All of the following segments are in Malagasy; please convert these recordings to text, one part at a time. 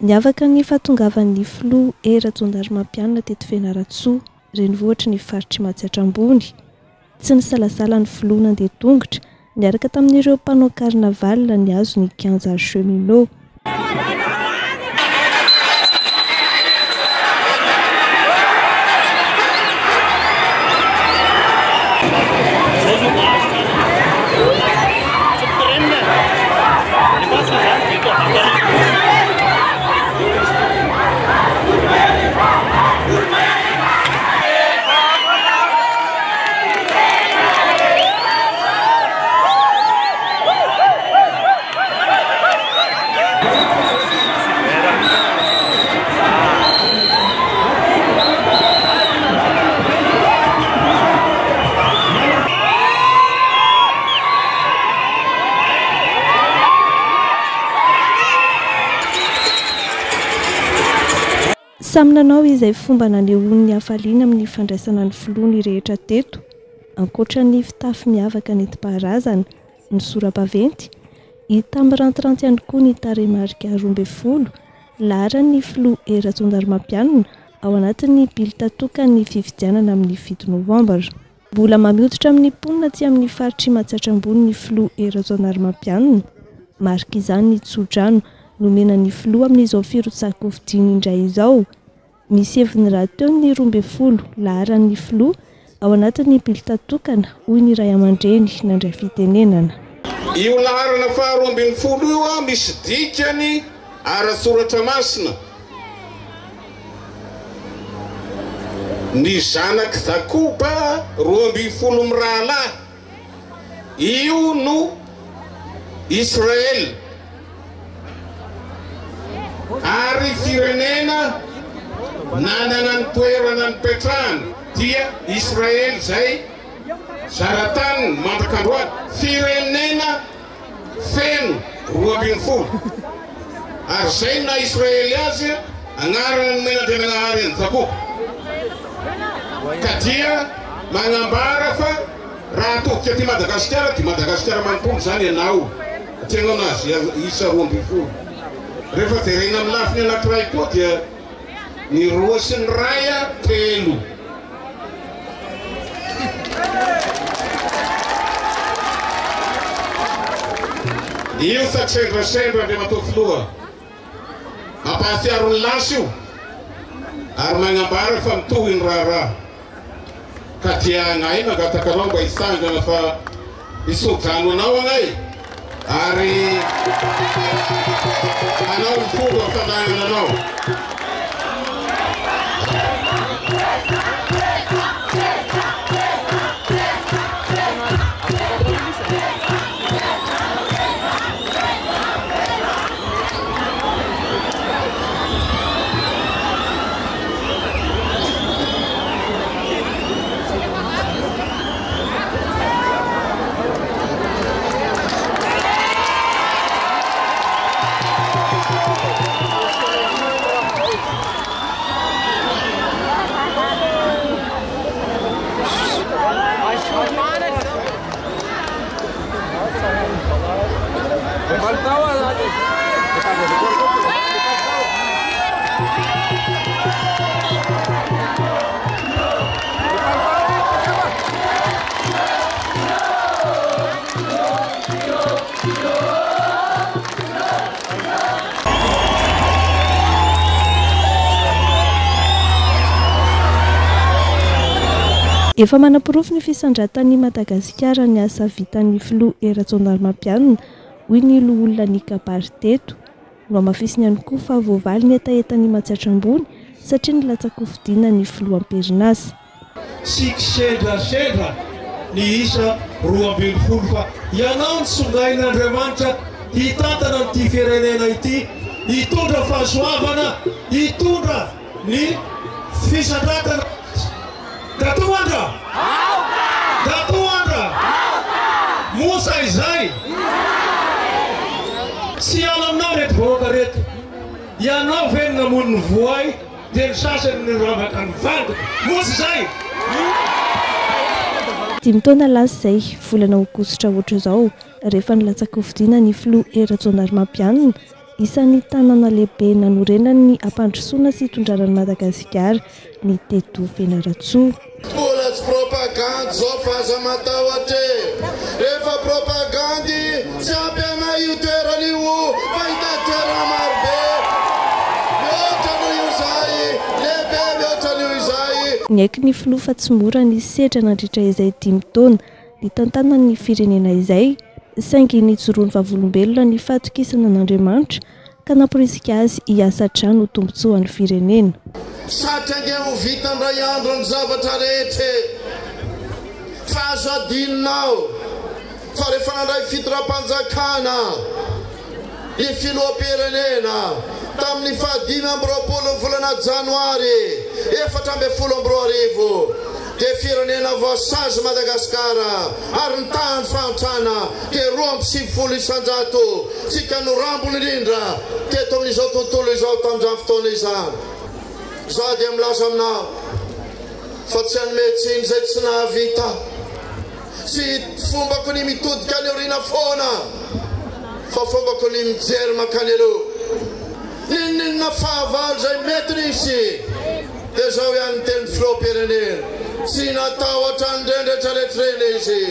Niavaka ny fahatongavan'ny filoha Rajaondarimampianina teto Fianaratsoa, renivohitra ny faritry Matsatra ambony. Tsy nisalasala ny filoha nandeha tongotra, niaraka tamin'ireo mpanao karnaval ny azo ny 15 cheminot. Samy nanao izay fomba nanehoan'ny hafaliana amin'ny fandraisana ny filoha ny rehetra teto, ankoatra ny fitafy miavaka nentim-paharazana, ny sora-baventy, hita mirantiranty ihany koa ny tarehimarika 12 laharan'ny filoha Rajaondarimampianina ao anatin'ny bilita tokany fifidianana amin'ny 7 Novambra. Mbola mamioditra amin'ny mponina aty amin'ny faritry Matsatra ambony ny filoha Rajaondarimampianina, marika izany ny Tsodrano nomenan'ny filoha amin'izao firotsako-vidiana indray izao. Misy heviny raha teo ny 12 laharan'ny filoha ao anatin'ny bilita tokana hoy ny ray aman-dreny nandray fitenenana. Io laharana faha 12 io misy dikany ara-tsoratra masina. Ny zanaky Jakoba 12 mirahalahy, io no Israel. Ary firenena nanana ny toerana nipetrahany dia Israel zay zaratany mandrakandroany, firenena feno 12. Ary zay na Israely azy agnarana ny menandrenanahary any Jakoba. Ka dia magnambara fa raha tokoka ty Madagasikara manompony zany ianao atenao anazy isa 12. Rehefa terena amin'ny lafiny anankiray koa dia ny roa sy ny raya 3. Io fa tsendrasendra Andriamantoa filoha mampahatsiaro ny lasy io ary magnambara fa mitohy ny raharaha. Ka dia agnay nangatakanao mba hitsangana fa hisodrano anao agnay ary anao ny fomba fananana anao. Efa manapirofo ny fisandratan'ny Madagasikara ny asa vitan'ny filoha Rajaondarimampianina hoy ny loholona ny kabary teto. No amafisiny ihany koa fa voavaly ny etaetan'ny Matsatra ambony satria nilatsaka fidiana ny filoha Amperinasy. Sendra ny isa 12 fa ianao ny songain'Andriamanitra hitantana n'ity firenena ity, hitondra fahasoavana, hitondra ny fisandratana. Datoandra! Mosa izay! Sy ala aminao reto vahoaka reto. Ianao veny namono ny voay, dia ny sasany ny ravaka ny vandy. Mosa izay! 10 taona lasa izay volana aogositra oatra izao rehefa nilatsaka fidiana ny filoha Rajaondarimampianina isan'ny tanàna lehibe nanorena ny ampandrosoana sy hitondranan'i Madagasikara ny Teto Fianarantsoa. Mbola tsy propagandy zao fa aza matahotra rehefa propagandy tsy ampy anay io toerana io fa hita toerana marobe mihoatra noho io izay lehibe mihoatra noho izay. Ny aiky ny filoha fa tsy mora ny sedra nandritra izay 5 taona ny tantanan'ny firenena izay, saingy nijoroany vavolombelona ny fahatokisana an'Andriamanitra ka namporisika azy hiasa trano ho tombotsoan'ny firenena. Satria ange ho vitandray andro ny zavatra rehetra fa azo adinonao fa rehefa nandray fitondram-panjakana ny filoham-pirenena tamin'ny 20 volana Janoary 2024 dia firenena voasazy Madagasikara ary ny tany fahantrana dia 20 isanjato tsika no rambony indrindra teto amin'izao tontolo izao tamin'izany fotoana izany. Za dia milaza aminao fa tsy hanymetsiny izay tsy nahavita sy fombako ny mitodika ny orina foana fa fombako ny mijery makany aloha ninninona fahavalo izay mety nisy dia zao ihany teny filoham-pirenena tsy natahotra ny ndrendretra rehetrareny izy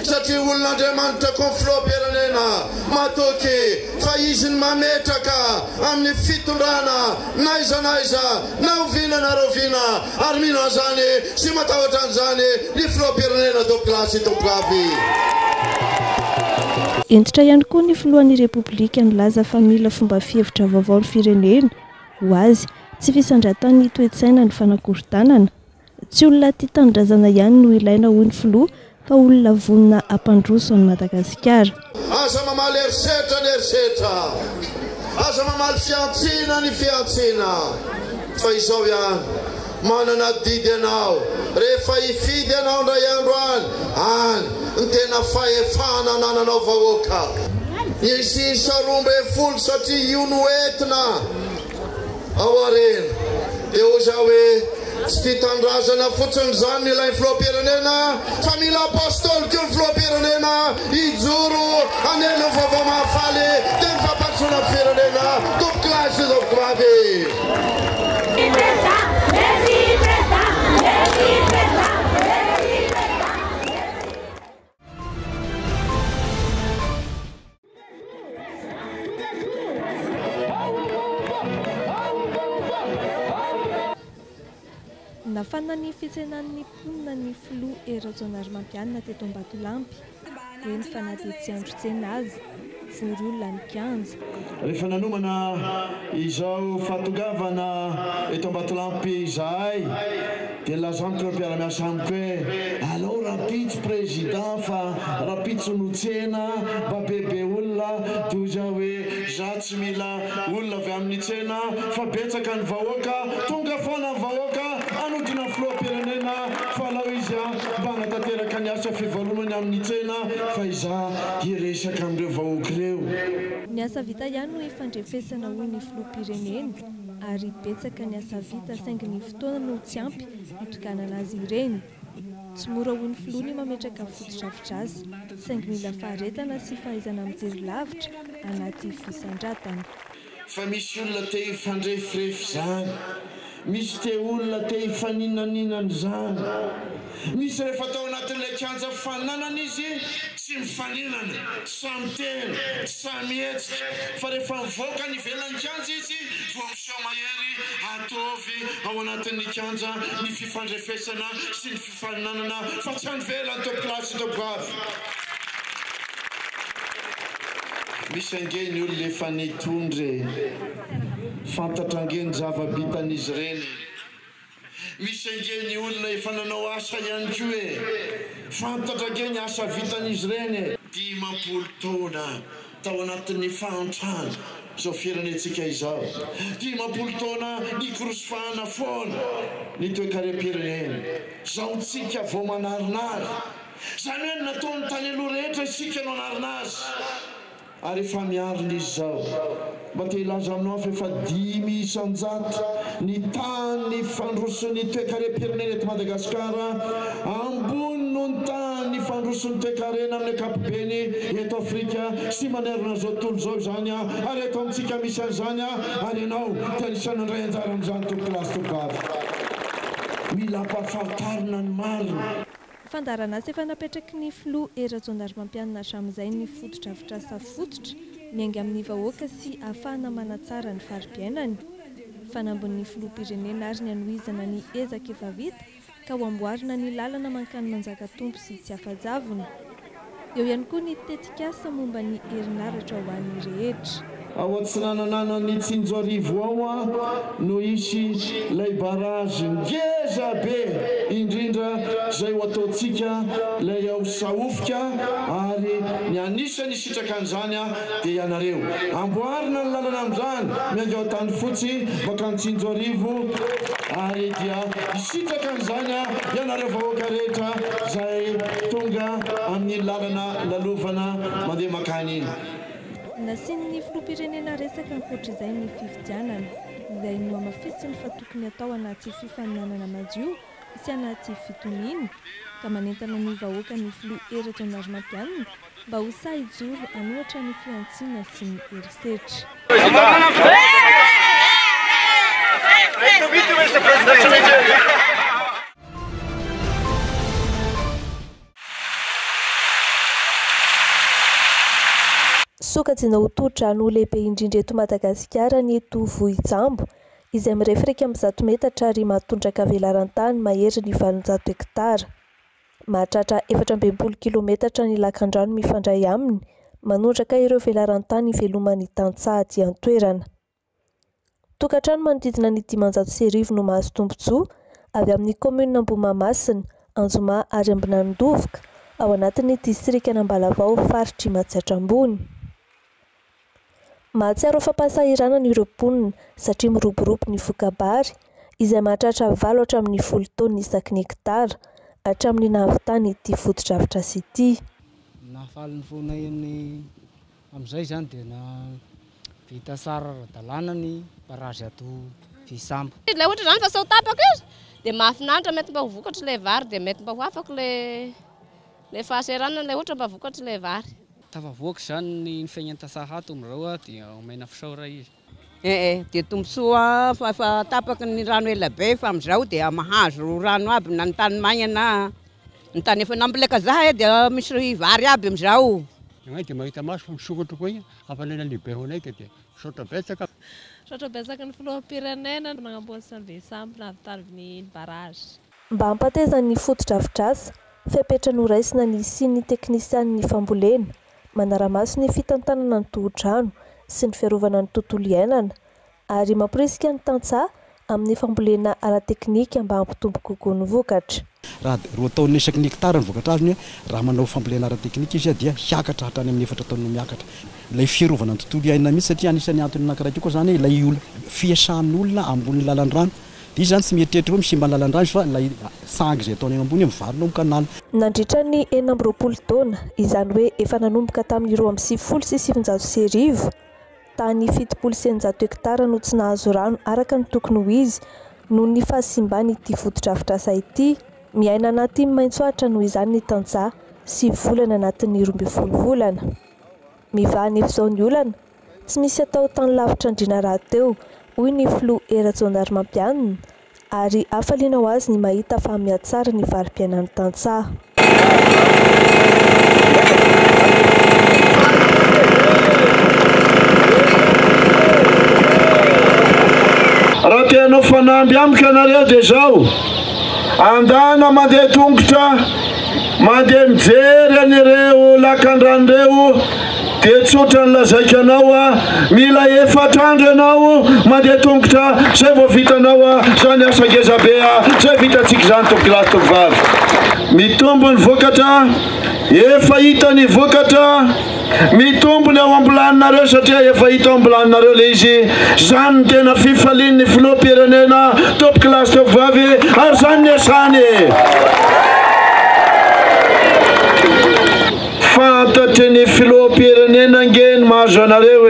satria olon'Andriamanitra koa ny filoham-pirenena matoky fa izy ny mametraka amin'ny fitondrana naiza na oviana na roviana ary mino an'izany sy matahotra an'izany ny filoham-pirenena tompoklasy tompokavy. Entitra ihany koa ny filohan'ny Repoblika nilaza fa mila fomba fihevitra vaovao ny firenena ho azy tsy fisandratan'ny toe-tsaina ny fanakorontanana. Tsy olona tia tanindrazana ihany no ilaina hoy ny filoha fa olona vonina ampandroso an'i Madagasikara. Aza mamaly erisetra ny erisetra, aza mamaly fiantsina ny fiantsina fa izao ihany manana didy ianao rehefa hifidy ianao ndray andro any ny tena fahefana nananao vahoaka nisy 12 satria io no entina ao arena dia oza hoe tsy tia tandrazana fotsiny izany ny ilay filoham-pirenena fa mila apostolika ny filoham-pirenena hijoro aneliny vaovao mahafaly dia ny fampandrosoana firenena tompoklasy tompokavy. Nafana ny fitsenan'ny mponina ny filoha Eratsonarymampianina teto Ambatolampy dia ny fanadihadiandro-tsena azy vory olona ny kianja. Rehefa nanomana izao fahatongavana eto Ambatolampy izahay dia lazamiko ireo mpiara-miasa amiko hoe alao rapitso président fa rapitso notsena mba bebe olona toza hoe za tsy mila olona avy amin'ny tsena fa betsaka ny vahoaka tonga foana ny vahoaka anodina filoham-pirenena fa alao izy mba hanatanteraka ny asa fivaromany amin'ny tsena fa iza hiresaka amin'ireo vahoaka ireo. Ny asa vita ihany no ifandrefesana hoy ny filoham-pirenena ary betsaka ny asa vita saingy ny fotoana no tsy ampy hitokanana azy ireny. Tsy mora hoy ny filoha ny mametraka foto-drafitr'asa saingy mila faharetana sy fahaizana mijery lavitra anaty fisandratana. Fa misy olona te hifandrefirefy izany, misy te olona te hifaninanina izany, misy rehefa atao anatin'ilay kianja fananana izy tsy mifaninana, samy teny, samy hetsika fa rehefa mivoaka ny ivelan'ny kianja izy vao miseho mahery ataovy ao anatin'ny kianja ny fifandrefesana sy ny fifaninanana fa tsy anivela ny tompoklasy tompokavy. Misy ange ny olona efa nitondre fantatra ange ny zava-bitan'izy ireny. Misy ange ny olona efa nanao asa ihany koa fantatra ange ny asa vitan'izy ireny. 10 taona tao anatin'ny fahantrana izao firenentsika izao. 10 taona nikorosofahana foana ny toe-karem-pirenena. Zao tsika vao manarinary. Zany hoe nataon'ny tany aloha rehetra isika no anarinazy. Ary efa miarina izy zao mba te hilaza aminao fa efa 5 isanjato ny tany fandroson'ny toe-karem-pirenena eto Madagasikara ambony no ny tany fandroson'ny mandrosony toekarena amin'ny ankapobeny eto Afrika sy manerana zao tontolo zao zany ary eto amintsika misy an'izany ary ianao tanisana indray anjara amin'izany tompolasy tompavy mila mpahafantarina ny marina. Fandarana asa efa napetraky ny filoha Eratsondarmampianina hatramin'izay ny fototra fototra miainga amin'ny vahoaka sy ahafahana manatsara ny fari-piainany. Fanambon'ny filoham-pirenena ary ny anohizana ny ezaka efa vita ka ho amboarina ny lalana mankany manjaka-tompo sy tsy afajavona. Eo ihany koa ny tetikasa momba ny herinaratra ho an'ny rehetra. Ao antsinanana ny Tsinjoarivo ao no isy lay barazy ngeza be indrindra zay ho ataontsika lay ao saofika ary ny anisany sitraka an'izany dia ianareo amboarina ny lalana amin'izany miainga ao tany fotsy bakany Tsinjoarivo ary dia isitraka an'izany ianareo vahoaka rehetra zay tonga amin'ny lalana lalovana mandeha makany iny. Nasian'ny filoham-pirenena resaka ankoatr'izay ny fifidianana izay no amafisiny fa tokony atao anaty fifaninanana madio sy anaty fitoniana ka manentana ny vahoaka ny filoha Eratsondarmampianina mba ho sahijoro anohatra ny fiantsiana sy ny herisetra. Sokajina ho todrano lehibe indrindra eto Madagasikara ny eto Vohijambo izay mirefreka amin'ny 100 metatra ary mahatondraka velaran-tany mahery ny 700 hektara. Mahatratra 420 kilometatra ny lakan-drano mifandray aminy, manondraka ireo velaran-tany ivelomany tantsaha aty an-toerana. Tokantrano manodidina ny 500 no mahazo tombontsoa avy amin'ny komina Ambomamasina, Anjoma ary Ambinandovoka ao anatin'ny distrika Nambalavao faritry Matsatra ambony. Mahatsiaro fampasahirana ireo mponina satria miroborobo ny vokabary izay mahatratra 7 hatramin'ny 10 taona isaky ny hektara hatramin'ny nahavitany ity foto-drafitra sy ity. Nahafaly ny foana eny amin'izay zany dia na vita sara ara-dalàna ny barazy ato Fisambo. Ilay ohatra zany fa sao tapaka izy dia mahafinaritra mety mba ho vokatra ilay vary dia mety mba ho afaka ilay fahasahiranana ilay ohatra mba vokatra ilay vary. Tafavoaka zany ny fiainantasaha ato amin'izao dia omena fisaora izy. Dia tombosoa fa tapaka ny rano ela be fa amin'izao dia mahazo rano aby na ny tany maina na ny tany efa namboleka zaha dia misy vary aby amin'izao. Dia mahita maso misokatra koa igny hampalaina lehibe ho anay dia misaotra betsaka. Misaotra betsaka ny filoham-pirenena manamboatra ny Vesambo nahavitany ny barazy. Mba hampatezany foto-drafitr'asa, fepetra noraisina ny siny teknisian'ny fambolena, manara-maso ny fitantanana ny toho-drano sy ny fiarovana ny tontolo iainana ary mampirisika ny tantsaha amin'ny fambolena ara-teknika mba hampitombo kokoa ny vokatra. Raha roa taon'ny isaky ny hektara ny vokatra azony raha manao fambolena ara-teknika izy dia hiakatra hatrany amin'ny 4 taona miakatra. Ilay fiarovana ny tontolo iainana mihitsy satria anisany antony anankiray koa zany ilay fiasan'olona ambony lalan-drano. Dia zany tsy mieritreritra hoe misimba lalan-drano fa ilay sangy izay ataony ambony mivarono amin'ny kanala. Nandritra ny 420 taona izany hoe efa nanomboka tamin'ny 2010 sy 700 tany 700 hektara no tsy nahazo rano araka ny tokony ho izy noho ny fahasimbany ity foto-drafitr'asa ity. Miaina anaty maitsoahitra noho izany ny tantsaha sy volana anatin'ny 12 volana. Mivahany izao ny olana tsy misy atao tany lavitra andrina raha teo hoy ny filoha Eratsondarmampianina ary hafaliana ho azy ny mahita fa mihatsara ny varim-piainan'ny tantsaha. Raha tianao fanamby amiko ianareo dia zao andana mandeha tongotra mandeha mijery an'ireo lakan-dranon'ireo dia tsotra ny lazaiko anao mila 4 andro ianao mandeha tongotra zay vao vitanao zany asa ngeza be zay vitantsika zany tompolasy tovovavy. Mitombo ny vokatra efa hita ny vokatra mitombony ao ambolaninareo satria efa hita ao ambolaninareo le izy zany ny tena fifalian'ny filoham-pirenena tompolasy tovovavy ary zany ny asany. Fantatry ny filoham-pirenena ngeny mahazo anareo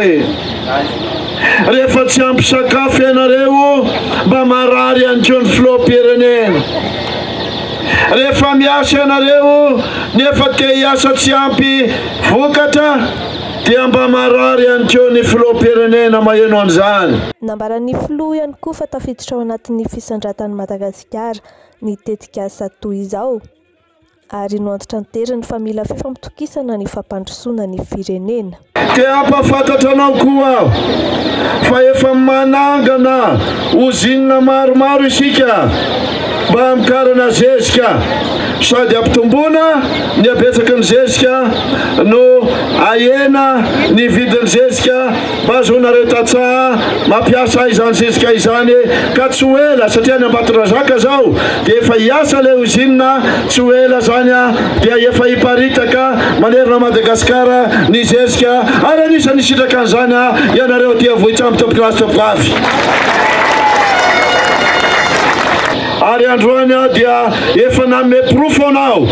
rehefa tsy ampy sakafo ianareo mba marary ihany koa ny filoham-pirenena. rehefa miasa ianareo nefa te hiasa tsy ampy vokatra dia mba marary ihany koa ny filoham-pirenena maheno an'izany. Nambaran'ny filoha ihany koa fa tafiditra ao anatin'ny fisandratan'i Madagasikara ny tetika asa toy izao ary no antitra-niteriny fa mila fifampitokisana ny fampandrosoana ny firenena. Te ampafantatra anao koa fa efa manangana ozinina maromaro isika mba mikarana zezika sady ampitomboana ny abetsaka ny zezika no ahena ny vidiny zezika mba azonareo tatsaha mampiasa izany zezika izany ka tsy ho ela satria ny Ambatondrazaka zao dia efa hiasa le ozinina tsy ho ela zany dia efa hiparitaka manerana Madagasikara ny zezika ary anisany sitraka an'izany ianareo dia vohitsamy tompokilasy tompokavy. Ary androany dia efa nanome profo anao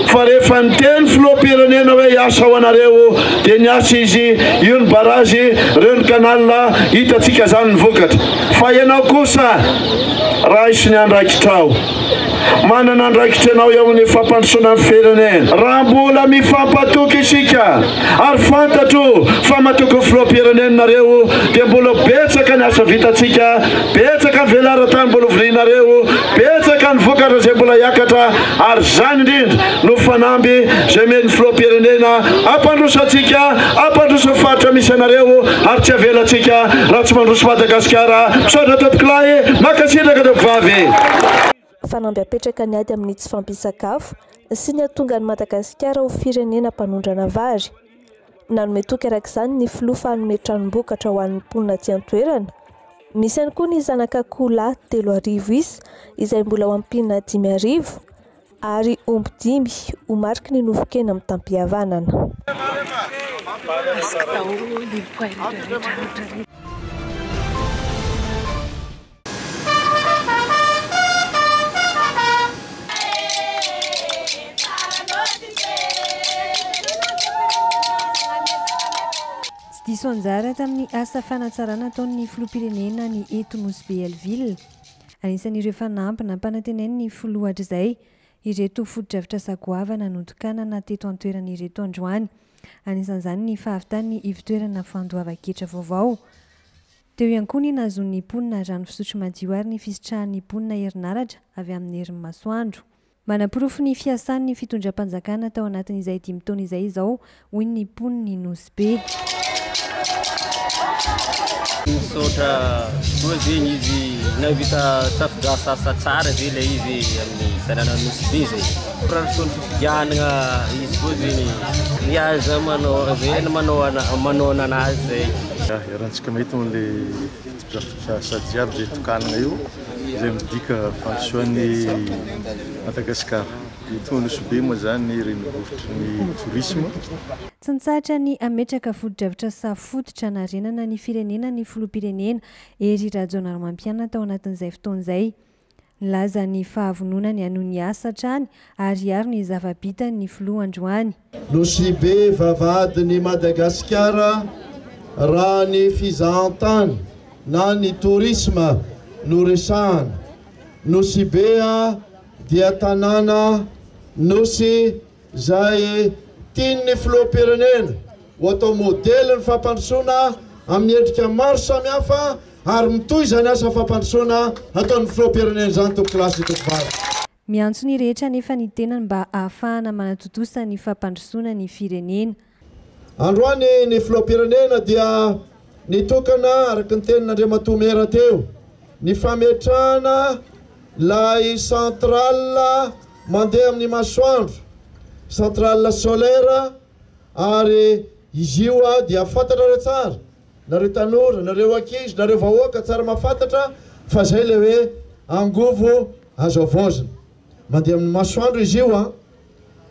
fa rehefa niteny filoham-pirenena hoe hiasa ho anareo dia niasa izy io ny barazy reo ny kanalina hitantsika zany ny vokatra fa ianao kosa raisy ny andraikitrao manana andraikitra anao eo amin'ny fampandrosoana ny firenena raha mbola mifampatoky isika ary fantatro fa matoky filoham-pirenenareo dia mbola betsaka ny asa vitantsika betsaka ny velara-tany mbola hoverinareo betsaka ny vokatra izay mbola hiakatra ary zany indrindra no fanamby izay mety ny filoham-pirenena ampandrosantsika ampandroso faritra misy anareo ary tsy avelantsika raha tsy mandroso Madagasikara misaotra tompokilay makasitraka tompokavy. Fanamby apetraka ny ady amin'ny tsy fampisakafo sy ny atonga ny Madagasikara ho firenena mpanondrana vary. Nanome toky arak'izany ny filoha fa hanome tranom-bokatra ho an'ny mponina aty an-toerana. Misy ihany koa ny zanak'akoho lahy 3,000 isa izay mbola ho ampinina 5,000 ary omby 5 ho mariky ny novokena amin'ny tampihavanana. Diso anjara tamin'ny asa fanatsarana ataon'ny filoham-pirenena ny eto Nosy-Bealville. Anisan'ireo fanampy nampanantenainy ny filoha hatr'izay ireto foto-dravitra sagoavana notokanana teto an-toerana ireto androany. Anisan'izany ny fahavitan'ny ivitoerana fandoava-ketra vaovao. Teo ihany koa ny nazon'ny mponina rano fisotro madio ary ny fisitrahan'ny mponina herinaratra avy amin'ny herin'ny masoandro. Manaporofo ny fiasan'ny fitondram-panjakana tao anatin'izay 5 taona izay izao hoy ny mponiny Nosy-Be. Misaotra koa zegny izy navita tafidrasa asa tsara zay ilay izy amin'ny tanàna Nosy-Be zay. Prarasony fifidianana izy koa zegny niaza manao anazy zay. Iarahantsika mahita an'ilay fitondrafitra asa jiaby zay tokanana io izay midika fandosoan'ny Madagasikara. Eto Nosy-Be moa zany renivohitry ny tourisme. Tsantsatra ny ametraka foto-dravitra safototra narenana ny firenena ny filoham-pirenena ery Rajaonarimampianina tao anatin'izay fotoan'izay. Nilaza ny fahavononany hanohy ny asa hatrany ary ny zava-bitany filoha androany. Nosy-Be vavahadin'ny Madagasikara raha ny fizahan-tany na ny tourisme no resahana. Nosy-Be dia tanàna nosy zay tian'ny filoham-pirenena ho atao modely ny fampandrosoana amin'ny endrika maro samihafa ary mitohy zany asa fampandrosoana ataon'ny filoham-pirenena zany tompokilasy tompokavy. Miantso ny rehetra nefa ny tenany mba ahafahana manatotosa ny fampandrosoana ny firenena. Androany ny filoham-pirenena dia nitokana araka ny tenin'Andriamatoa Mera teo ny fametrahana lay centrale mandeha amin'ny masoandro, centrale solaire ary izy io dia fantatrareo tsara nareo tanora nareo ankizy nareo vahoaka tsara mahafantatra fa zay le hoe angovo azo avozana mandeha amin'ny masoandro izy io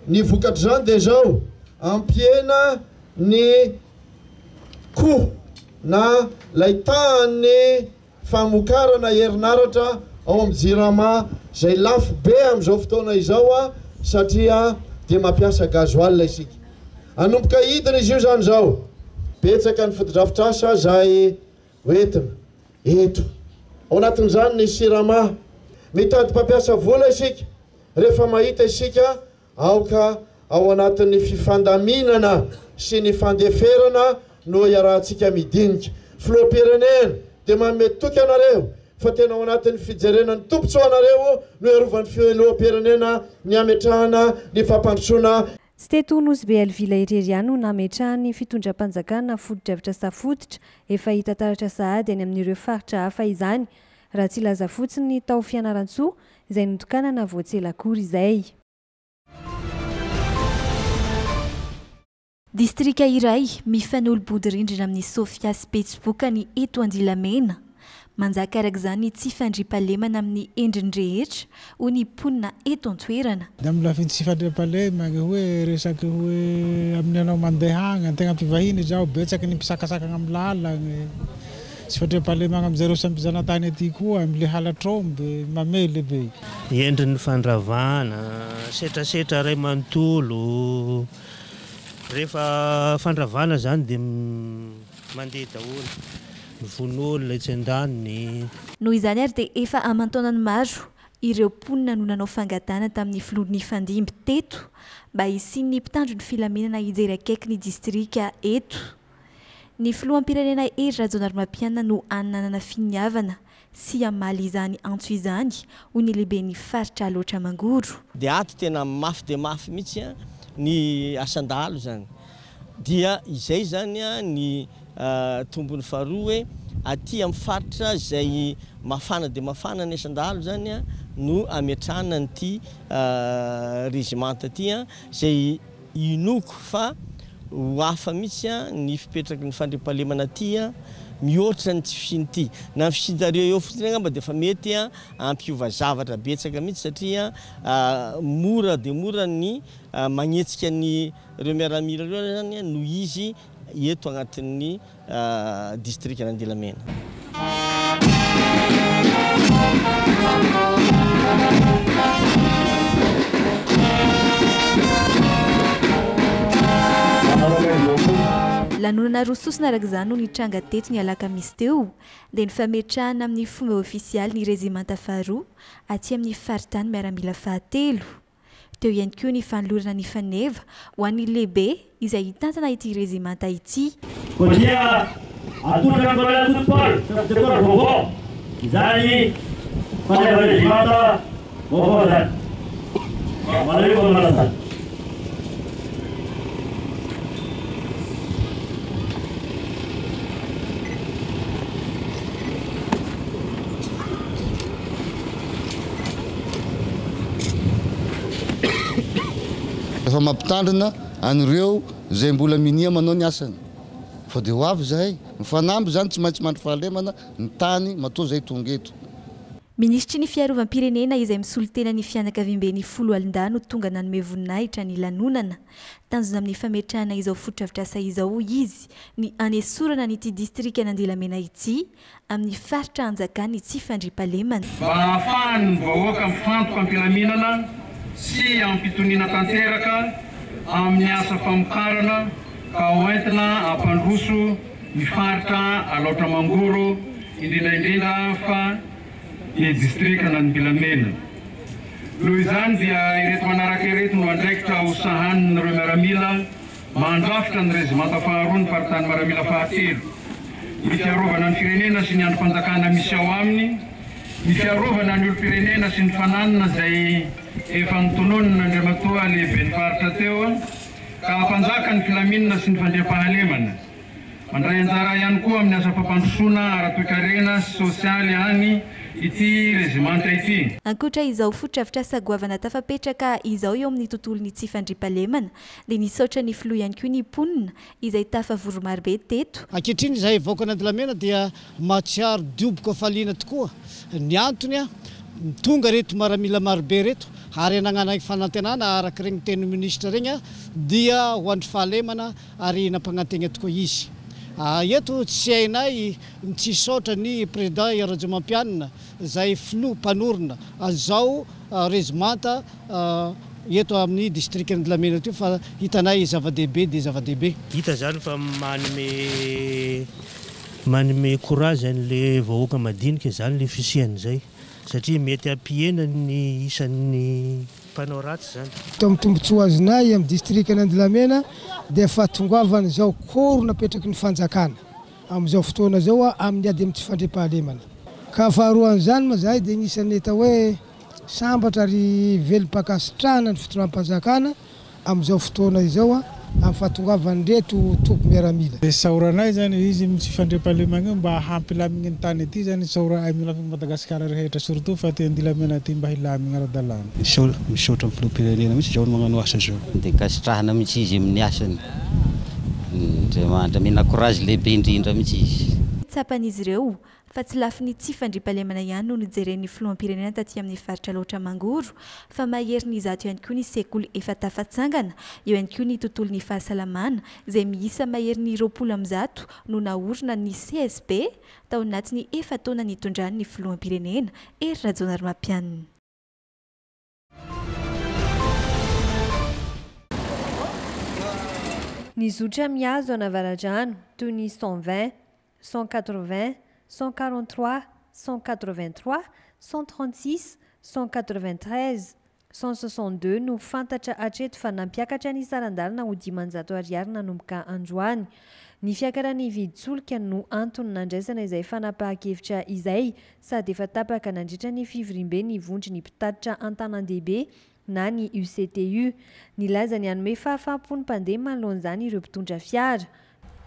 ny vokatra zany dia zao ampiena ny koho na lay tahan'ny famokarana herinaratra ao amin'ny jirama zay lafo be amin'izao fotoana izao satria dia mampiasa gazoal isika. Anomboka hidina izy io zany zao betsaka ny foto-dravitra asa zay hoentina eto ao anatin'izany ny sirama mitady mpampiasa vola isika rehefa mahita isika aoka ao anatin'ny fifandaminana sy ny fandeferana no iarahantsika midinika. Filoham-pirenena dia manome toky anareo fa tena ao anatin'ny fijerenany tompotso anareo no iarovan'ny filoham-pirenena ny ametrahana ny fampandrosoana. Tsy teto Nosy-Bealville irery ihany no nametrahany fitondram-panjakana foto-drivitra safototra efa hita taratra sahady any amin'ireo faritra hafa izany, raha tsy laza fotsiny tao Fianaratsoa izay notokanana voatselakory izay. Distrika iray mifanolo-bodirindrina amin'ny Sofia sy Petsibokany eto Andilamena. Manjaka araka izany tsy fandriam-pahalemana amin'ny endriny rehetra ho ny mponina eto an-toerana. Dia amin'ny lafiny tsy fandriam-pahalemana hoe resaky hoe amin'ny anao mandeha agny an-tegna mpivahiny izao betsaky ny mpisakasakana amin'ny lalagna. Tsy fandriam-pahalemana amin'izareo sampizanatany aty koa amin'ilay halatromby mamely be. Endriny fandravana, setrasetra ray manontolo. Rehefa fandravana zany dia mandeha daholo. Von'olona etsy an-daniny. Noho izany ary dia efa aman-taonany maro ireo mponina no nanao fangatana tamin'ny filohan'ny Fandimby teto mba hisian'ny mpitandro ny filaminana hijery akaiky ny distrika eto. Ny filoham-pirenena Hery Rajaonarimampianina no ananana finiavana sy hamaly izany antso izany ho ny lehiben'ny faritra loatra mangoro. Dia ato tena mafy dia mafy mihitsy ny asandalo zany. Dia izay zany ny tombony faharoa hoe aty amin'ny faritra izay mafana dia mafana ny asandalo zany no ametrahana an'ity régimenta aty izay inoko fa ho hafa mihitsy ny fipetraky ny fandriam-pahalemana aty mihoatra ny tsy fisiny ity. Na fisinareo eo fotsiny angamba dia efa mety ampiova zavatra betsaka mihitsy satria mora dia mora ny magnetsika ny ireo miaramila ireo zany no izy eto agnatin'ny distrika Andilamena. Lanonana rososina araka izany no nitranga teto ny alakamisy teo dia ny fametrahana amin'ny fomba ofisialy ny rezimanta faharoa aty amin'ny faritany miaramila fahatelo. Teo ihany koa ny fanolorana ny faneva ho an'ny lehibe izay hitantana ity rezimanta ity. Dia atolaka ny Colonel Paul Secretary vaovao izany faneva rezimanta vaovao zany. Malay ko malasan. Efa mampitandrina an'ireo izay mbola minia manao ny asany. Fa dia ho avy zahay mifanamby zany tsy maintsy mandry fahalemana ny tany matoa zay tonga eto. Ministry ny fiarovam-pirenena izay misolo tena ny fianakaviam-ben'ny folo alindano tonga nanome voninahitra ny lanonana. Tanjona amin'ny fametrahana izao foto-drafitrasa izao izy ny hanesorana n'ity distrika Andilamena ity amin'ny faritra Anjakany tsy fandriam-pahalemana. Mba ahafahan'ny vahoaka mifantoka am-pilaminana sy ampitoniana tanteraka amin'ny asa famokarana ka hoentina ampandroso ny faritra Alaotra Mangoro indrindra fa ny distrika Andilamena. Noho izany dia ireto manaraka ireto no andraikitra ho sahanin'ireo miaramila mandrafitra ny rezimanta faharoa ny faritany miaramila fahatelo. Ny fiarovana ny firenena sy ny androm-panjakana misy ao aminy, ny fiarovana ny olo-pirenena sy ny fananana izay efa nitononina Andriamatoa lehibe ny faritra teo ka hampanjaka ny filaminana sy ny fandriam-pahalemana. Mandray anjara ihany koa amin'ny asa fampandrosoana ara-toe-karena sy sosialy any ity rezimanta ity. Ankoatra izao foto-drafitrasa goavana tafapetraka izao eo amin'ny tontolon'ny tsy fandriam-pahalemana dia nisaotra ny filoha ihany koa ny mponina izay tafavory marobe teto. Ankehitriny izay vahoaka Andilamena dia matsiaro dioboka faliana tokoa. Ny antony tonga reto miaramila marobe reto ary anagnana fanantenana araka regny teny ministra regny dia ho andry fahalemana ary nampanantegna tokoa izy. Eto tsy hainay tsy saotra ny président Rajaomampianina izay filoha mpanorona zao rezimanta eto amin'ny distrika Andilamena teo fa hitanay zava-dehibe dia zava-dehibe. Hita zany fa manome courage an'le vahoaka madinika zany le fisiany zay satria mety ampiena ny isan'ny mpanao ratsy zany. To amin'ny tombontsoa azonay amin'ny district Andilamena dia efa tongavana zao koro napetraky ny fanjakana amin'izao fotoana zao amin'ny ady amin'ny tsy fandriam-pahalemana. Ka faharoan'izany ma zahay dia anisan'ny atao hoe sambatra ary velom-pakasitrahana ny fitondram-panjakana amin'izao fotoana izao amin'ny fahatongavany reto tompo miaramila. Saoranay zany izy tsy fandriam-pahalemana mba hampilamigny ny tany ety zany saora amina Madagasikara rehetra surtout fa ty Andilamena ty mba hilamigny ara-dalàna. Misaotra amin'ny filoham-pirenena mihitsy zao no magnano asa zao. Dia kasitrahana mihitsy izy amin'ny asany. Andriamanitra mena courage lehibe indrindra mihitsy izy. Tsapan'izy ireo fa tsy lafiny tsy fandriam-pahalemana ihany no nijeren'ny filoham-pirenena taty amin'ny faritra loatra Mangoro fa mahery ny zato ihany koa ny sekoly efa tafatsangana eo ihany koa ny tontolon'ny fahasalamana izay miisa mahery ny 20 no naorina ny CSB tao anatin'ny efa taona nitondran'ny filoham-pirenena ery Rajaonarymampianina. Ny zotra mihazo anavaradrano toy ny 120, 180, 143, 183, 136, 193, 162 no fantatra hatreto fa nampiakatra ny sarandalina ho 500 ariary nanomboka androany. Ny fiakaran'ny viditsolika no antony nandraisana izay fanapahan-kevitra izay sady efa tapaka nandritra ny fivoriam-be ny vondry ny mpitatitra an-tanan-dehibe na ny UCTU. Nilaza ny hanome fahafaham-pony mpandeha manoloan'izany ireo mpitondra fiara.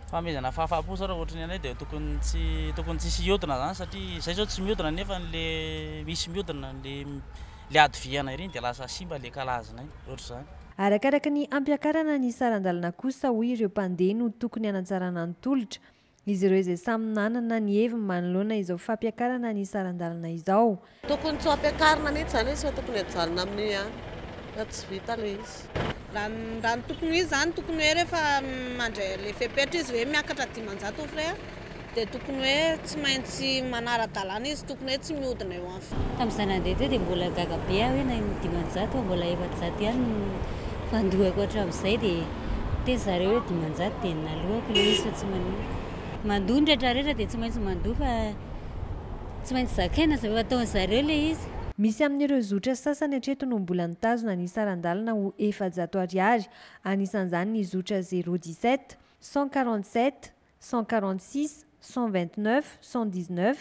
Famezana fahafaham-po sara ohatrany anay dia tokony tsy mihodina zany satria izay zao tsy mihodina nefa le misy mihodina le ady viana ireny dia lasa simba le kalazanay ohatry zany. Arakaraka ny ampiakarana ny sarandalina kosa hoy ireo mpandeha no tokony hanatsarana ny tolotra. Izy ireo izay samy nanana ny heviny manoloana izao fampiakarana ny sarandalina izao. Tokony tsy ampiakarana mihitsy zany izy fa tokony hajanona amin'ny ihany tsy vita le izy. Raha ny tokony izy zany tokony hoe rehefa mandray le fepetra izy hoe miakatra 500 frais dia tokony hoe tsy maintsy manara-dalàna izy tokony hoe tsy mihodina eo amin'ny. Tamin'izaho nandeha teo dia mbola gaga be aho hoe na 500 mbola 400 ihany fandohako hatramin'izay dia zareo hoe 500 dia nalohako ilay izy fa tsy mandoa ny rehetrarehetra dia tsy maintsy mandoa fa tsy maintsy zakaina zavatra ataon'zareo ilay izy. Misy amin'ireo zotra sasany hatreto no mbola nitazona ny sarandalina ho 400 ariary. Anisan'izany ny zotra 017, 147, 146, 129, 119.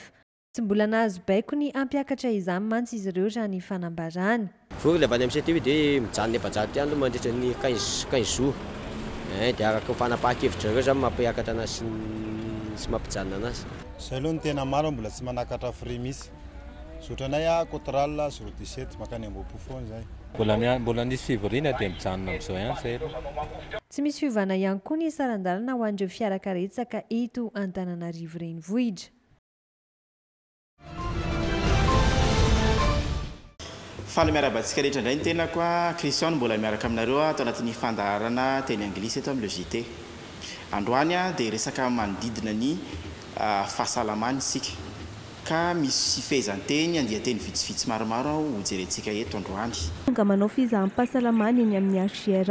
Tsy mbola nahazo baiko ny ampiakatra izany mantsy izy ireo raha ny fanambarany. Vao ilay avany amin'ny CTU dia mijanona efa-jato ihany mandritra ny 15 jours. Dia araka fanapahan-kevitra ireo zany mampiakatra anazy sy mampijanona anazy. Izay aloha ny tena maro mbola tsy manakatra frais misy. Sotranay Cotral 017 makany ambopy foana zay. Mbola nisy fivoriana dia mijanona amin'izao ihany zay. Tsy misy fiovana ihany koa ny sarandalina ho an'ireo fiarakaretsaka eto Antananarivo renivohitra. Faly miarabantsika rehetra indray ny tena koa Christian mbola miaraka aminareo atao anatin'ny fandaharana teny anglisy eto amin'ny JT. Androany dia resaka manodidina ny fahasalamana isika. Ka misy fehezanteny andian-teny vitsivitsy maromaro ho jerentsika eto androany. Nga manao fizaham-pahasalamana eny amin'ny HCR.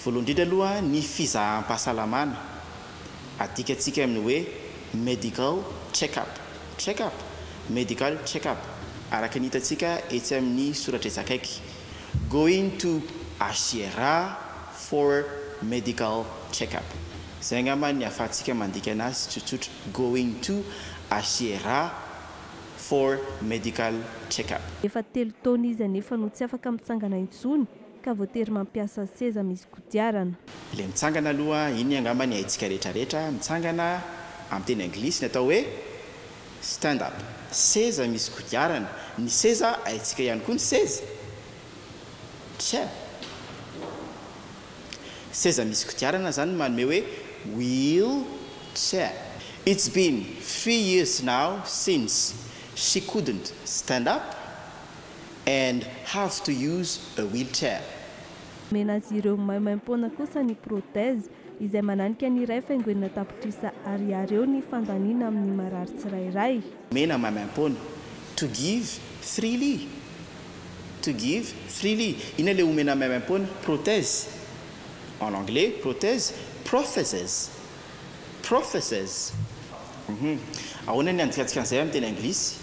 Voalohany indrindra aloha ny fizaham-pahasalamana adikatsika amin'ny hoe medical check-up. Check-up, medical check-up. Araka ny hitantsika etsy amin'ny soratra akaiky. Going to HCR for medical check-up. Zay angamba ny ahafahantsika mandika anazy tsotsotra. Going to HCR for medical check-up. Efa 3 taona izy anefa no tsy afaka mitsangana intsony ka voatery mampiasa seza misy kodiarana. Ilay mitsangana aloha iny angamba ny haitsika rehetrarehetra mitsangana amin'ny teny anglisy ny atao hoe stand up. Seza misy kodiarana. Ny seza haitsika ihany koa ny seza. Chair. Seza misy kodiarana zany manome hoe wheel chair. It's been 3 years now since she couldn't stand up and have to use a wheelchair. Menazy ireo maimaim-poana kosa ny prothèse izay mananika ny iray faingoena tapotrisa ariary eo ny fandaniana amin'ny marary tsirairay. Mena maimaim-poana to give freely. To give freely. Ina le omena maimaim-poana prothèse. En anglais, prothèse, prophecies. Prophecies. Ahoana ny andikatsika an'izay amin'ny teny anglisy?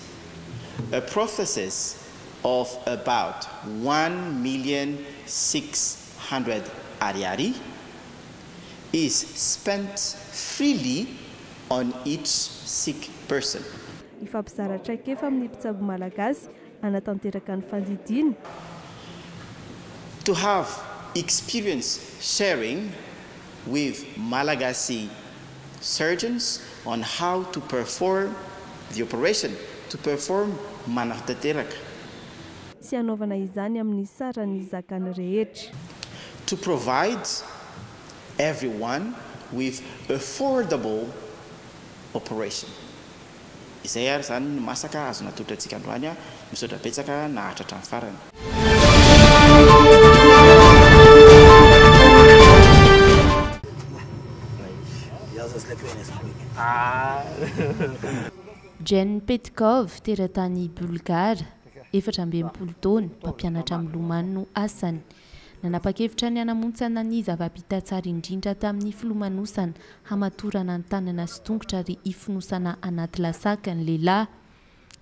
A prophecies of about 1,600,000 ariary is spent freely on each sick person. Ifampizaratra efa amin'ny mpitsabo malagasy anatanteraka ny fandidiana. To have experience sharing with Malagasy surgeons on how to perform the operation, to perform manartateraka. Sy anaovana izany amin'ny sarany zakany rehetra. To provide everyone with affordable operation. Izay ary zany masaka azo natotrantsika androany misaotra betsaka nahatratra ny farany. Jen Petkov, teratany Bulgara, 17 taona, mpampianatra milomano no asany. Nanapa-kevitra ny hanamontsana ny zava-bita tsara indrindra tamin'ny filomanosana hamatorana ny tanana sy tongotra ary ifonosana anaty lasaka ny lehilahy.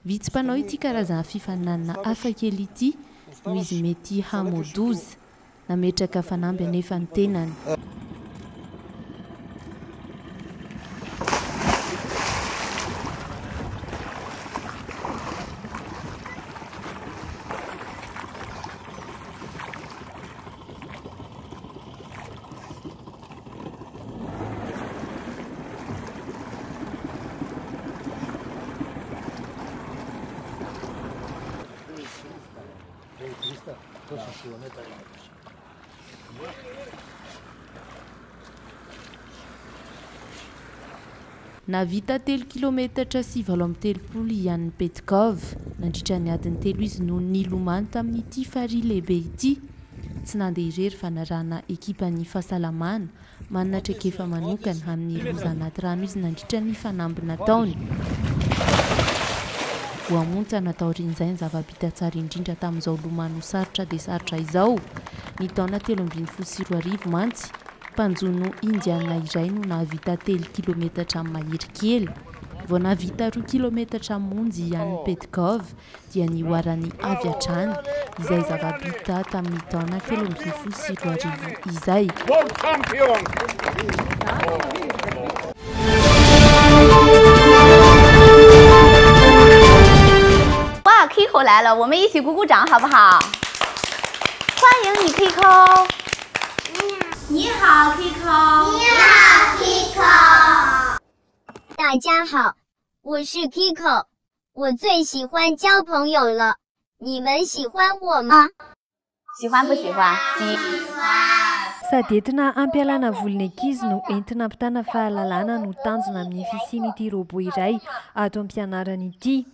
Vitsim-panao ity karazana fifaninanana hafakely ity noho izy mety hamodozy, nametraka fanamby anefa ny tenany. Navita 3 kilometatra sy 7 Ian Petkov, nandritra ny adiny 3 izy no nilomano tamin'ity farihy lehibe ity. Tsy nandeha irery fa narahana ekipan'ny fahasalamana, manana traikefa manokana amin'ny loza anaty rano izy nandritra ny fanambina taony. Voamontsy nataorin'izay ny zava-bita tsara indrindra tamin'izao lomano sarotra dia sarotra izao. Ny taona 13 mantsy, mpanjono indiana iray no nahavita 3 kilometatra mahery kely. Vao nahavita 2 kilometatra monjy Ian Petkov dia nihoarany avy hatrany izay zava-bita tamin'ny taona 13 izay. Champion! ，Kiko 来了，我们一起鼓鼓掌好不好？欢迎你 Kiko。你好 Kiko。你好 Kiko。大家好，我是 Kiko， 我最喜欢交朋友了。你们喜欢我吗？喜欢不喜欢？喜欢。 Sady entina ampialana volony ankizy no entina ampitana fahalalana no tanjona amin'ny fisian'ity robot iray ato am-pianarana ity.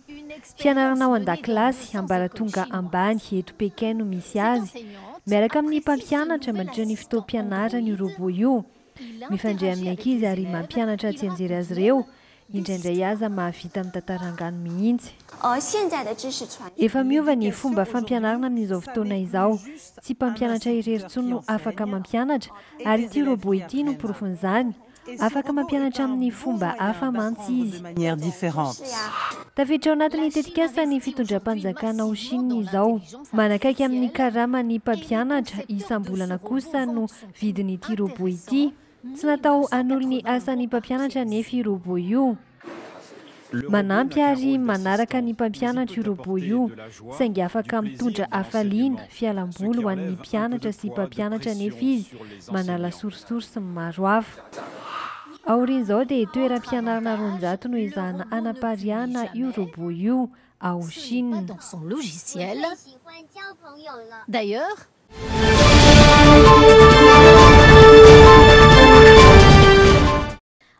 Fianarana ao an-dakilasy ambaratonga ambany eto Pekin no misy azy. Miaraka amin'ny mpampianatra mandritra ny fotoam-pianarana io robot io. Mifandray amin'ny ankizy ary mampianatra tsy anjery azy ireo. Indraindray aza mahavita mitantarangano mihitsy. Efa miova ny fomba fampianarana amin'izao fotoana izao. Tsy mpampianatra irery intsony no afaka mampianatra ary ity robot ity no porofon'izany. Afaka mampianatra amin'ny fomba hafa mantsy izy. Tafiditra ao anatin'ny tetikasa ny fitondram-panjakana ao Chine izao. Manakaiky amin'ny karama ny mpampianatra isam-bolana kosa no vidin'ity robot ity. Tsy natao hanolo ny asan'ny mpampianatra nefa io robot io. Manampy ary manaraka ny mpampianatra io robot io. Saingy afaka mitondra hafaliana, fialamboly ho an'ny mpianatra sy mpampianatra nefa izy manala sorisory sy maro hafa. Aorian'izao dia toeram-pianarana 900 no ezahana hanapariahana io robot io ao Chine. D'ailleurs,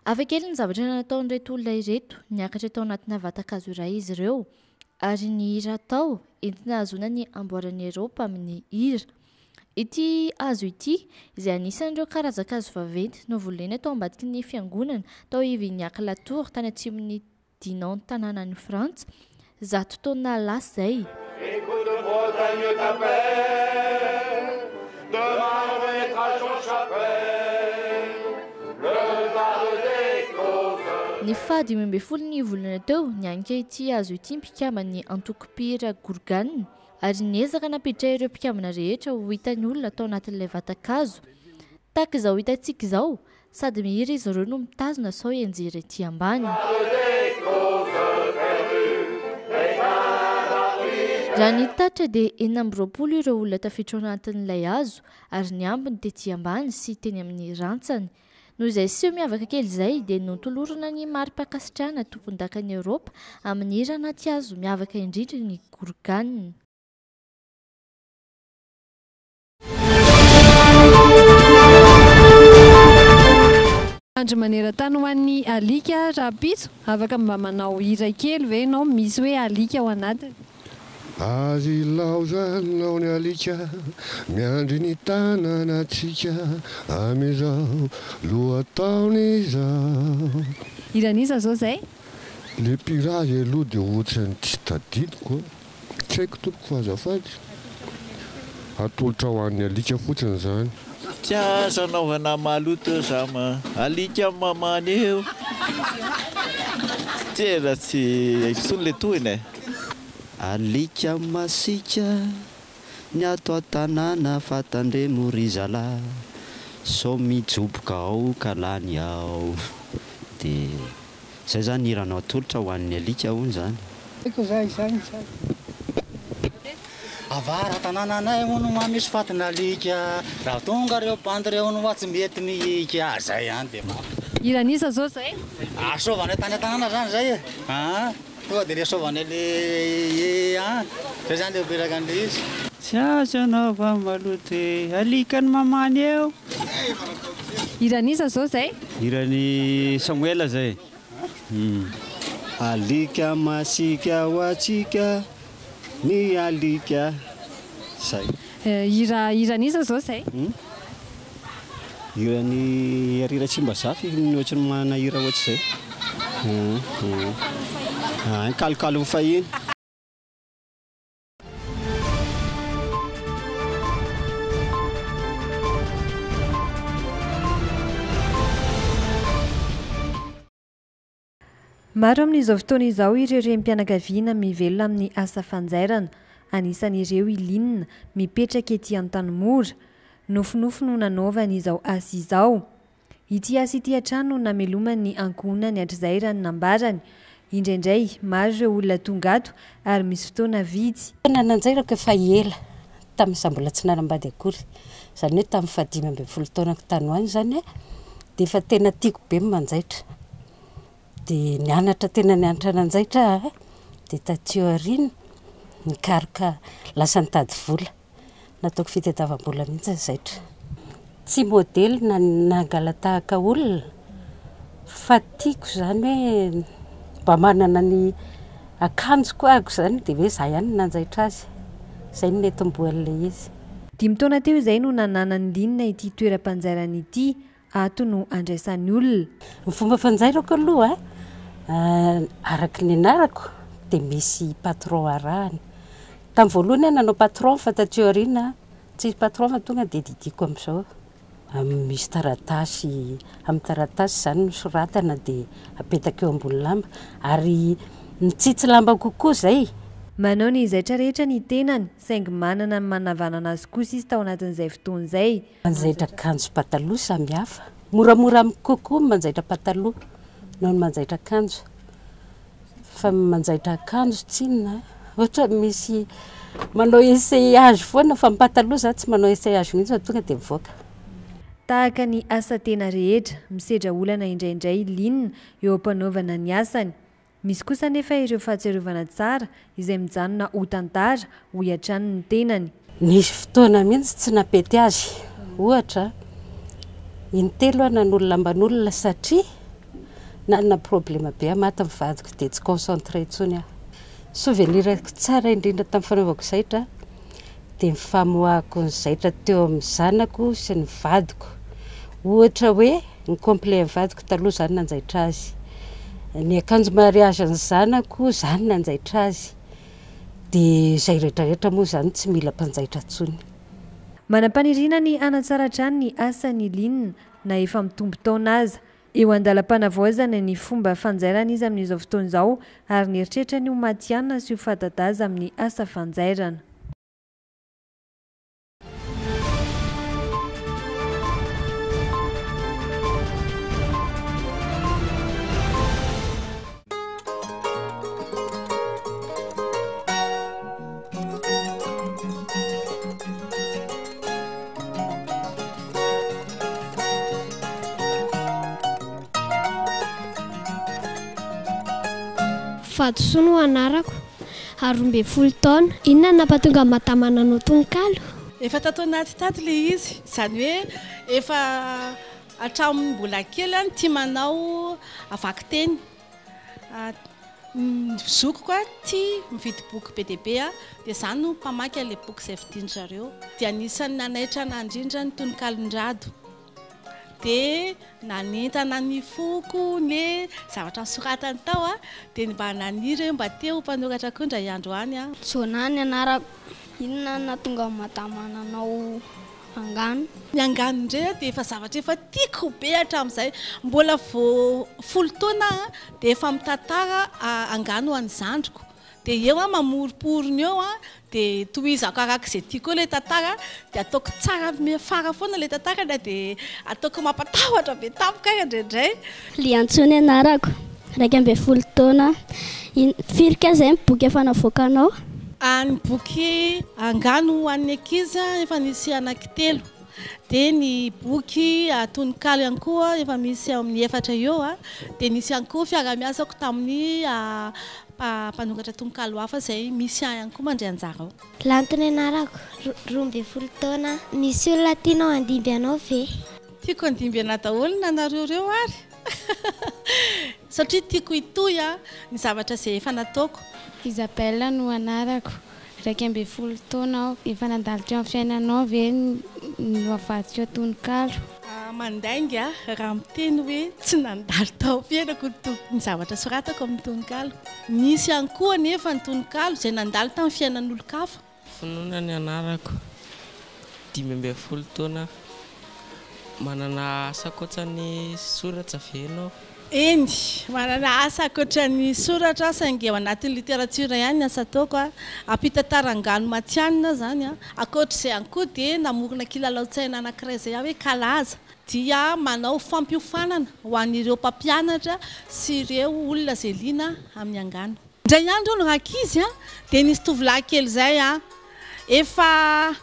Afakely ny zavatra nataon'ireto olona ireto, niakatra tao anatina vatakazo iray izy ireo, ary ny hira tao entina hahazoana ny amboaran'ny Eropa amin'ny hira. Ity hazo ity izay anisan'ireo karazan-kazo vaventy no volena tao ambadiky ny fiangonana tao Ivignac Latour tany atsimon'ny Dinan tanànan'i Frantsa, 100 taona lasa zay. Ny fady 12 ny volana teo nianika ity hazo ity mpikambany Antokopira Gourgane ary niezaka napiditra ireo mpikambana rehetra ho hitan'ny olona tao anatin'ilay vatankazo. Tahaka izao hitantsika izao, sady mihira izy ireo no mitazona sao enjery ety ambany. Raha ny tatra dia 420 ireo olona tafiditra ao anatin'ilay hazo ary ny ambiny tetỳ ambany sy teny amin'ny rantsany. Noho izay seho miavaka kely izay dia notolorana ny mari-pakasitrahana tompon-dakan'i Eoropa amin'ny hira anaty hazo miavaka indrindra ny gorganina. Andro maneran-tany ho an'ny alika rapitso, afaka mba manao hira kely ve ianao misy hoe alika ao anatiny? Azy laozanao ny alika miandry ny tanànatsika amizao lohataon'izao. Iran'iza zao zay? Le pirazy aloha dia ohatrany tsy tadidiko, tsy haiko tompoko azafady. Atolotra ho an'ny alika fotsiny zany. Tsy azo anaovana maloto zama alika mamany eo. Tena tsy sony le tohiny e. Alika masika ny ato an-tanàna fatandremo ry zala sao mijoboka ao ka lany ao. Dia zay zany hiranao atolotra ho an'ny alika hono zany. Avara tanànanay hono mamisy fatiny alika, raha tonga reo bandy reo no tsy mety mihika zay ihany dia iran'iza zao zay? Asaovany tany an-tanàna zany zay e. Tonga dia asaovany le zay zany le beraka an'le izy. Tsy azo anaova maloto alika ny mamany eo. Iran'iza zao zay? Irany Samuel zay. Alika masika ho atsika ny alika zay. Iran'iza zao zay? Irany arira Tsimbazafy ohatrany manahira ohatry zay. Kalokalo fahiny. Maro amin'izao fotoana izao ireo renim-pianakaviana mivelona amin'ny asa fanjairana. Anisan'ireo Ilinina mipetraka ety an-tanimora. Nofinofy no nanaovany izao asa izao. Ity asa ity hatrany no namelomany ankohonany hatr'izay raha ny nambarany. Indraindray maro ireo olona tonga ato ary misy fotoana vidy. Nanjairako efa ela tamin'izaho mbola tsy nanambady akory. Izany hoe tamin'ny 15 taona tanoany zany dia efa tena tiako be manjaitra. Dia nianatra tena nianatra nanjaitra dia taty aoriana nikaroka lasa nitady vola. Nataoko fitadiavam-bola mihitsy zaitra. Tsy modely nangala tahaka olona fa tiako zany hoe mba manana ny akanjoko ahako zany dia hoe izaho ihany nanjaitra azy. Izay no netim-boan'ilay izy. 5 taona teo izay no nananany Linina ity toeram-panjairana ity. Ato no andraisan'ny olona. Ny fomba fanjairako aloha araky ny anarako dia misy patron arahany. Tamin'ny voalohany nanao patron fa taty aoriana tsy patron fa tonga dia didiko amin'izao. Misy taratasy, amin'ny taratasy zany no soratana dia apetaka eo ambony lamba ary mitsitsy lamba kokoa zay. Manao ny zaitra rehetra ny tenany, saingy manana ny manavanana azy kosa izy tao anatin'izay fotoana izay. Manjaitra akanjo pataloha samihafa. Moramora kokoa manjaitra pataloha noho ny manjaitra akanjo. Fa manjaitra akanjo tsinona ohatra misy manao essayage foana fa pataloha za tsy manao essayage mihitsy fa tonga dia mivoaka. Tahaka ny asa tena rehetra, misedra olana indraindray Linina eo ampanaovana ny asany. Misy kosa nefa ireo fahatsiarovana tsara izay mijanona ho tantara ho hiatrany ny tenany. Nisy fotoana mihitsy tsy napety azy. Ohatra intelo nanolo lamban'olona satria nanana problema be maty ny vadiko dia tsy concentré intsony aho. Souvenirako tsara indrindra tamin'ny fanaovako zaitra dia ny famoahako ny zaitra teo amin'ny zanako sy ny vadiko. Ohatra hoe ny complet ny vadiko taloha zany nanjaitra azy. Ny akanjo mariage ny zanako zany nanjaitra azy. Dia izay rehetrarehetra moa zany tsy mila mpanjaitra intsony. Manam-paniriana ny hanatsara hatrany ny asan'ny Linina na efa mitombo taona aza. Eo andalam-panavaozana ny fomba fanjairana izy amin'izao fotoana izao ary nieritreritra ny ho matihanina sy ho fadadaza amin'ny asa fanjairana. Vatosoa no anarako, 12 taona. Inona nampahatonga matamananao tononkalo? Efa tato anaty tady le izy, izany hoe efa hatramin'ny mbola kely any tia manao avaky teny. Zoko koa tia mividy boky be dia be dia izany no mpamaky le boky izay vidiany zareo. Dia anisany nanaitrana indrindra ny tonokalon-drado. Dia nanentana ny foko ny zavatra soratany tao dia mba naniry mba teo mpanoratra koa indray andro any. Jonany anarako. Inona nahatonga matamananao angano? Ny angano indray dia efa zavatra efa tiako be hatramin'izay. Mbola vao 10 taona dia efa mitantara angano any zandriko. Dia eo mamoriporony eo dia tohizako arak'izay tiako ilay tantara dia ataoko tsara fara foana ilay tantara dia ataoko mampatahotra be tampoka indraindray. Liantsony anarako, 12 taona. Firy kazay boky efa navoakanao? Ny boky angano an'ny ankizy efa nisy anankitelo. Dia ny boky tononkalo ihany koa efa misy amin'ny 4 eo. Dia nisy ihany koa fiara-miasako tamin'ny mpanoratra tononkalo hafa izay misy ihany koa mandray anjara ao. Lantony anarako, 12 taona. Misy olona tianao andimby anao ve? Tiako andimby ana daholo nanareo reo ary. Satria tiako hitohy ny zavatra izay efa nataoko. Isabelle no anarako, 12 taona aho. Efa nandalo teo amin'ny fiainanao ve no avadika tononkalo? Mandainga raha miteny hoe tsy nandalo tao fiainako ny zavatra soratako amin'ny tononkalo. Nisy ihany koa nefa ny tononkalo izay nandalo tamin'ny fiainan'olon-kafa. Finoana ny anarako, 12 taona. Manana asa koatrany soratra ve ianao? Eny, manana asa koatrany soratra saingy ao anatin'ny literatura ihany asa ataoko. Ampitantara angano matianina zany. Ankoatr'izay ihany koa dia namorona kilalao-tsaina anankiray izay hoe kalaza. Dia manao fampiofanana ho an'ireo mpampianatra sy ireo olona izay liana amin'ny angano. Indray andro no rakizy dia nisy tovolahy kely izay efa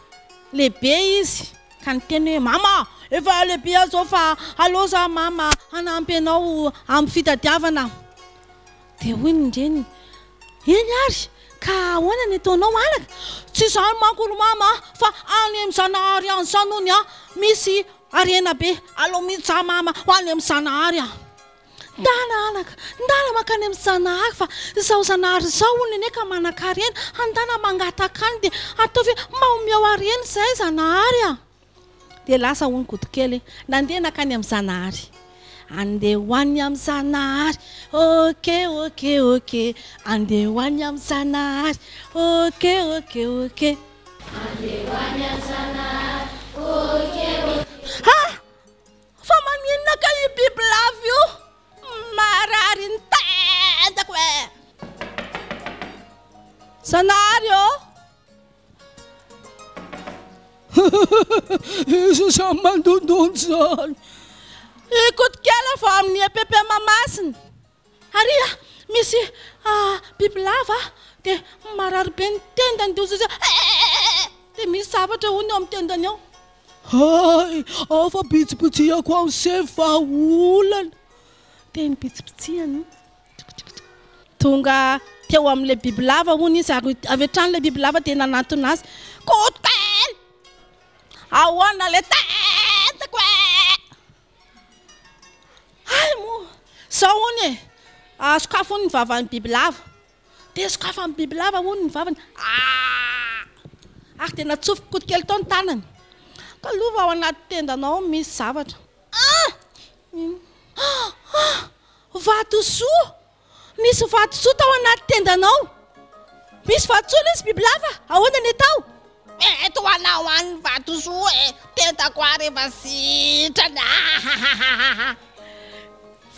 lehibe izy ka niteny hoe mama, efa lehibe zao fa allo za mama hanampy anao amin'ny fitadiavana. Dia hoy indreny, eny ary ka ahoana ny ataonao alaka? Tsy izany manko ro mama fa any amin'ny Zanahary any izany hony misy arena be. Allo miditra mama ho any amin'ny Zanahary. Ndala alaka, ndala makany amin'ny Zanahary fa izao Zanahary izao hony ane ka manan-karena. Andana mangataka any dia ataovy maomby ao arena izay Zanahary. Dia lasa hono kotikely nandeha nakany amin'ny Zanahary. Andeha ho any amin'ny Zanahary. Ok. Andeha ho any amin'ny Zanahary. Ok. Andeha ho any amin'ny Zanahary. Ok. Fa maninona ka io biby lava io? Marary ny tendako e. Zanahary Izy samy mandondony zany. Kotikela fa amin'ny EPP Mamasina. Ary misy biby lava dia marary be ny tendany dia dia misy zavatra hony eo amin'ny tendany ao. Hay, fa bitsibitsihako ao se fa olana. Dia ny bitsibitsihany tonga teo amin'ilay biby lava hony izy ary avy hatrany ilay biby lava dia nanantona azy. Kotikely! Ahoana le tentako e! Ay mo, zao hony e, sokafo hony ny vavan'ny biby lava. Dia sokafa amin'ny biby lava hony ny vavany. Ary dia natsofiko kotikely tao ny tanany. Ka lova ao anaty tendanao misy zavatra. Vatosoa! Misy vatosoa tao anaty tendanao. Misy vatosoa izy biby lava. Ahoana ny atao? Eto anao any vatosoa e, tentako ary efa sitrana.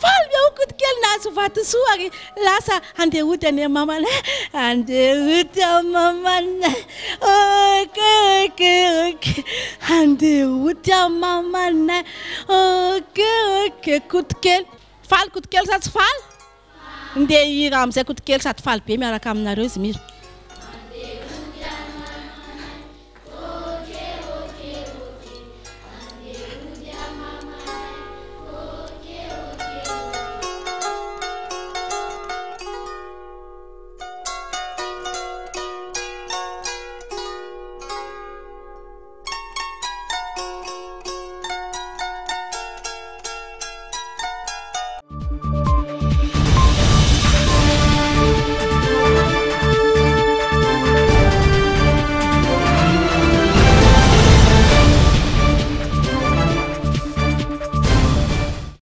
Faly ao kotikely nahazo vatosoa ary lasa andeha hody any mamanay. Andeha hody amin'ny mamanay. Ok. Andeha hody amin'ny mamanay. Ok. Kotikely. Faly kotikely sa tsy faly? Andeha hira amin'izay kotikely sady faly be miaraka aminareo izy miro.